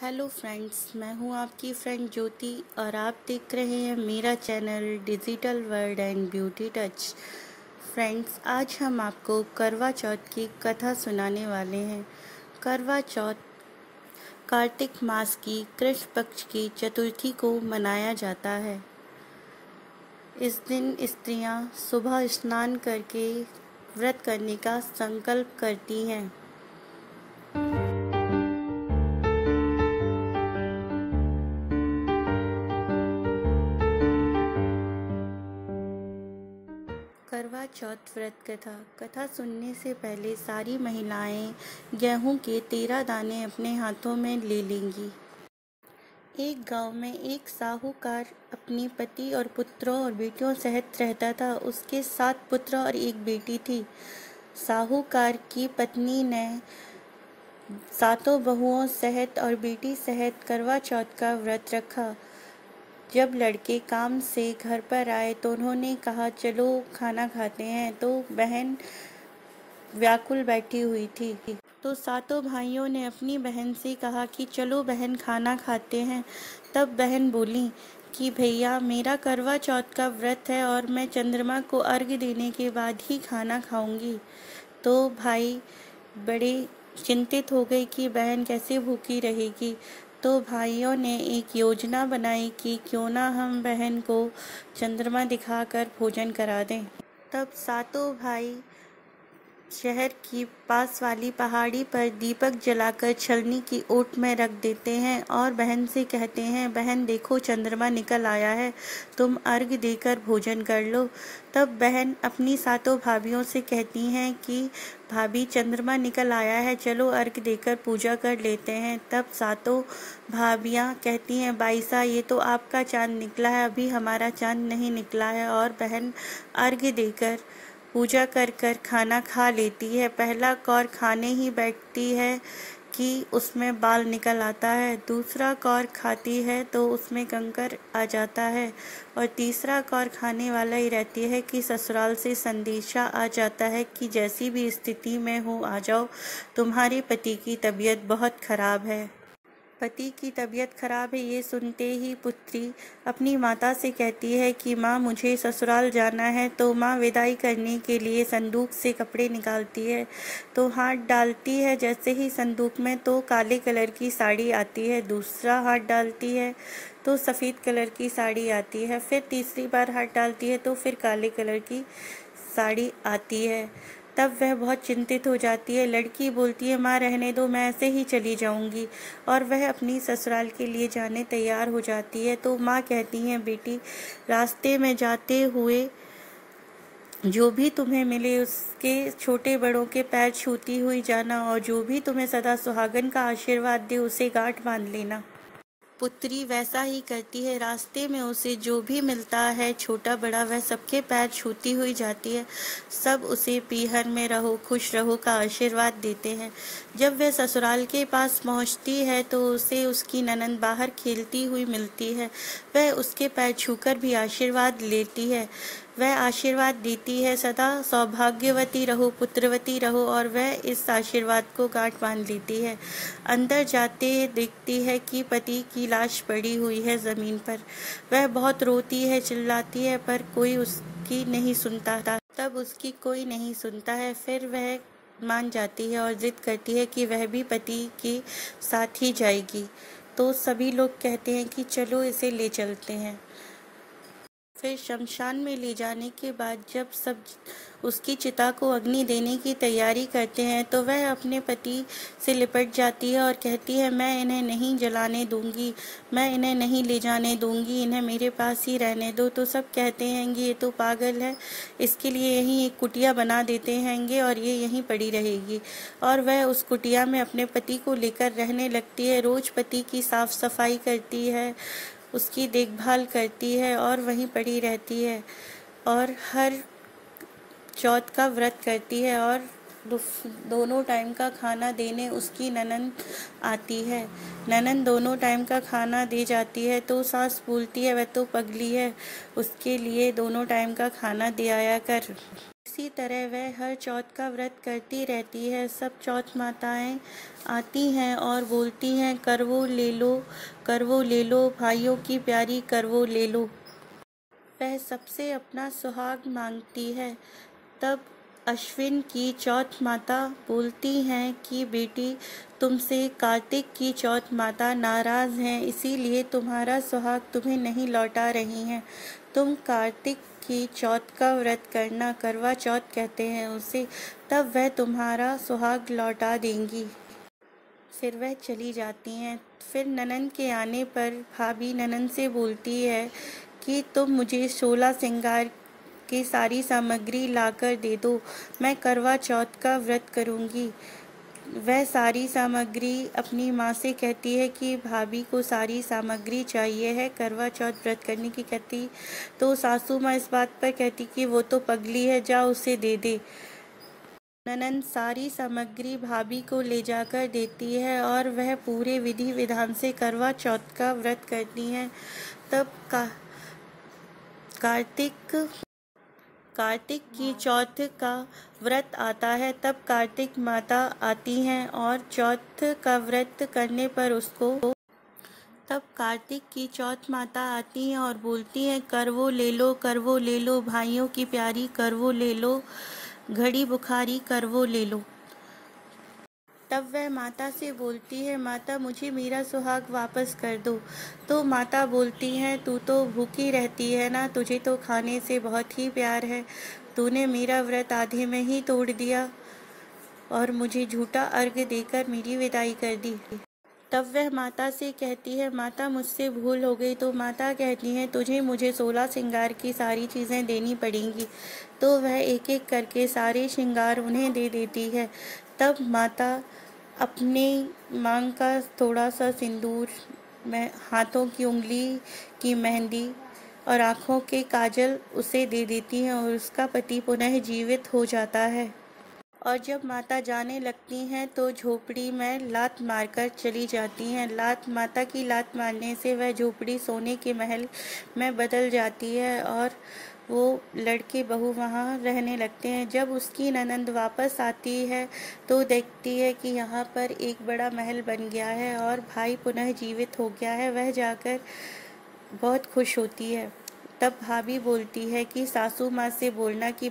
Hello friends, मैं हूं आपकी फ्रेंड ज्योति और आप देख रहे हैं मेरा channel digital world and beauty touch. Friends, आज हम आपको करवा चौथ की कथा सुनाने वाले हैं। करवा चौथ कार्तिक मास की कृष्ण पक्ष की चतुर्थी को मनाया जाता है। इस दिन स्त्रियां सुबह स्नान करके व्रत करने का संकल्प करती हैं। करवा चौथ व्रत कथा सुनने से पहले सारी महिलाएं गेहूं के 13 दाने अपने हाथों में ले लेंगी। एक गांव में एक साहूकार अपने पति और पुत्रों और बेटियों सहित रहता था। उसके 7 पुत्र और एक बेटी थी। साहूकार की पत्नी ने 7 बहुओं सहित और बेटी सहित करवा चौथ का व्रत रखा। जब लड़के काम से घर पर आए तो उन्होंने कहा, चलो खाना खाते हैं। तो बहन व्याकुल बैठी हुई थी। तो 7 भाइयों ने अपनी बहन से कहा कि चलो बहन खाना खाते हैं। तब बहन बोली कि भैया, मेरा करवा चौथ का व्रत है और मैं चंद्रमा को अर्घ्य देने के बाद ही खाना खाऊंगी। तो भाई बड़े चिंतित हो गए कि बहन कैसे भूखी रहेगी। तो भाइयों ने एक योजना बनाई कि क्यों ना हम बहन को चंद्रमा दिखाकर भोजन करा दें। तब 7 भाई शहर की पास वाली पहाड़ी पर दीपक जलाकर छलनी की ओट में रख देते हैं और बहन से कहते हैं, बहन देखो चंद्रमा निकल आया है, तुम अर्घ्य देकर भोजन कर लो। तब बहन अपनी 7 भाभियों से कहती हैं कि भाभी चंद्रमा निकल आया है, चलो अर्घ्य देकर पूजा कर लेते हैं। तब 7 भाभियाँ कहती हैं, बाईसा ये तो आपका चांद निकला है, अभी हमारा चांद नहीं निकला है। और बहन अर्घ्य देकर पूजा कर कर खाना खा लेती है। पहला कौर खाने ही बैठती है कि उसमें बाल निकल आता है। दूसरा कौर खाती है तो उसमें कंकर आ जाता है। और तीसरा कौर खाने वाला ही रहती है कि ससुराल से संदेशा आ जाता है कि जैसी भी स्थिति में हो आ जाओ, तुम्हारे पति की तबीयत बहुत खराब है। पति की तबीयत खराब है ये सुनते ही पुत्री अपनी माता से कहती है कि माँ, मुझे ससुराल जाना है। तो माँ विदाई करने के लिए संदूक से कपड़े निकालती है। तो हाथ डालती है जैसे ही संदूक में, तो काले कलर की साड़ी आती है। दूसरा हाथ डालती है तो सफ़ेद कलर की साड़ी आती है। फिर तीसरी बार हाथ डालती है तो फिर काले कलर की साड़ी आती है। तब वह बहुत चिंतित हो जाती है। लड़की बोलती है, माँ रहने दो, मैं ऐसे ही चली जाऊंगी। और वह अपनी ससुराल के लिए जाने तैयार हो जाती है। तो माँ कहती हैं, बेटी रास्ते में जाते हुए जो भी तुम्हें मिले उसके छोटे बड़ों के पैर छूती हुई जाना, और जो भी तुम्हें सदा सुहागन का आशीर्वाद दे उसे गांठ बांध लेना। पुत्री वैसा ही करती है। रास्ते में उसे जो भी मिलता है छोटा बड़ा, वह सबके पैर छूती हुई जाती है। सब उसे पीहर में रहो, खुश रहो का आशीर्वाद देते हैं। जब वह ससुराल के पास पहुंचती है तो उसे उसकी ननंद बाहर खेलती हुई मिलती है। वह उसके पैर छूकर भी आशीर्वाद लेती है। वह आशीर्वाद देती है, सदा सौभाग्यवती रहो, पुत्रवती रहो, और वह इस आशीर्वाद को गांठ बांध लेती है। अंदर जाते देखती है कि पति की लाश पड़ी हुई है जमीन पर। वह बहुत रोती है, चिल्लाती है, पर कोई उसकी नहीं सुनता था। तब उसकी कोई नहीं सुनता है। फिर वह मान जाती है और जिद करती है कि वह भी पति के साथ ही जाएगी। तो सभी लोग कहते हैं कि चलो इसे ले चलते हैं। फिर शमशान में ले जाने के बाद जब सब उसकी चिता को अग्नि देने की तैयारी करते हैं तो वह अपने पति से लिपट जाती है और कहती है, मैं इन्हें नहीं जलाने दूंगी, मैं इन्हें नहीं ले जाने दूंगी, इन्हें मेरे पास ही रहने दो। तो सब कहते हैं कि ये तो पागल है, इसके लिए यहीं एक कुटिया बना देते हैंगे और ये यहीं पड़ी रहेगी। और वह उस कुटिया में अपने पति को लेकर रहने लगती है। रोज पति की साफ सफाई करती है, उसकी देखभाल करती है और वहीं पड़ी रहती है। और हर चौथ का व्रत करती है और दोनों टाइम का खाना देने उसकी ननंद आती है। ननंद दोनों टाइम का खाना दे जाती है तो सास बोलती है, वह तो पगली है, उसके लिए दोनों टाइम का खाना दे आया कर। इसी तरह वह हर चौथ का व्रत करती रहती है। सब चौथ माताएं आती हैं और बोलती हैं, करवो ले लो, करवो ले लो, भाइयों की प्यारी करवो ले लो। वह सबसे अपना सुहाग मांगती है। तब अश्विन की चौथ माता बोलती हैं कि बेटी, तुमसे कार्तिक की चौथ माता नाराज हैं, इसीलिए तुम्हारा सुहाग तुम्हें नहीं लौटा रही हैं। तुम कार्तिक की चौथ का व्रत करना, करवा चौथ कहते हैं उसे, तब वह तुम्हारा सुहाग लौटा देंगी। फिर वह चली जाती हैं। फिर ननंद के आने पर भाभी ननंद से बोलती है कि तुम मुझे 16 श्रृंगार की सारी सामग्री लाकर दे दो, मैं करवा चौथ का व्रत करूँगी। वह सारी सामग्री अपनी माँ से कहती है कि भाभी को सारी सामग्री चाहिए है करवा चौथ व्रत करने की। कहती तो सासू माँ इस बात पर कहती कि वो तो पगली है, जा उसे दे दे। ननंद सारी सामग्री भाभी को ले जाकर देती है और वह पूरे विधि विधान से करवा चौथ का व्रत करती है। तब कार्तिक की चौथ का व्रत आता है। तब कार्तिक माता आती हैं और चौथ का व्रत करने पर उसको तब कार्तिक की चौथ माता आती हैं और बोलती हैं, करवो ले लो, करवो ले लो, भाइयों की प्यारी करवो ले लो, घड़ी बुखारी करवो ले लो। तब वह माता से बोलती है, माता मुझे मेरा सुहाग वापस कर दो। तो माता बोलती हैं, तू तो भूखी रहती है ना, तुझे तो खाने से बहुत ही प्यार है, तूने मेरा व्रत आधे में ही तोड़ दिया और मुझे झूठा अर्घ देकर मेरी विदाई कर दी। तब वह माता से कहती है, माता मुझसे भूल हो गई। तो माता कहती हैं, तुझे मुझे 16 श्रृंगार की सारी चीज़ें देनी पड़ेंगी। तो वह एक एक करके सारे श्रृंगार उन्हें दे देती है। तब माता अपने मांग का थोड़ा सा सिंदूर, हाथों की उंगली की मेहंदी और आँखों के काजल उसे दे देती हैं और उसका पति पुनः जीवित हो जाता है। और जब माता जाने लगती हैं तो झोपड़ी में लात मारकर चली जाती हैं। माता की लात मारने से वह झोपड़ी सोने के महल में बदल जाती है और वो लड़के बहू वहाँ रहने लगते हैं। जब उसकी ननंद वापस आती है तो देखती है कि यहाँ पर एक बड़ा महल बन गया है और भाई पुनः जीवित हो गया है। वह जाकर बहुत खुश होती है। तब भाभी बोलती है कि सासू माँ से बोलना कि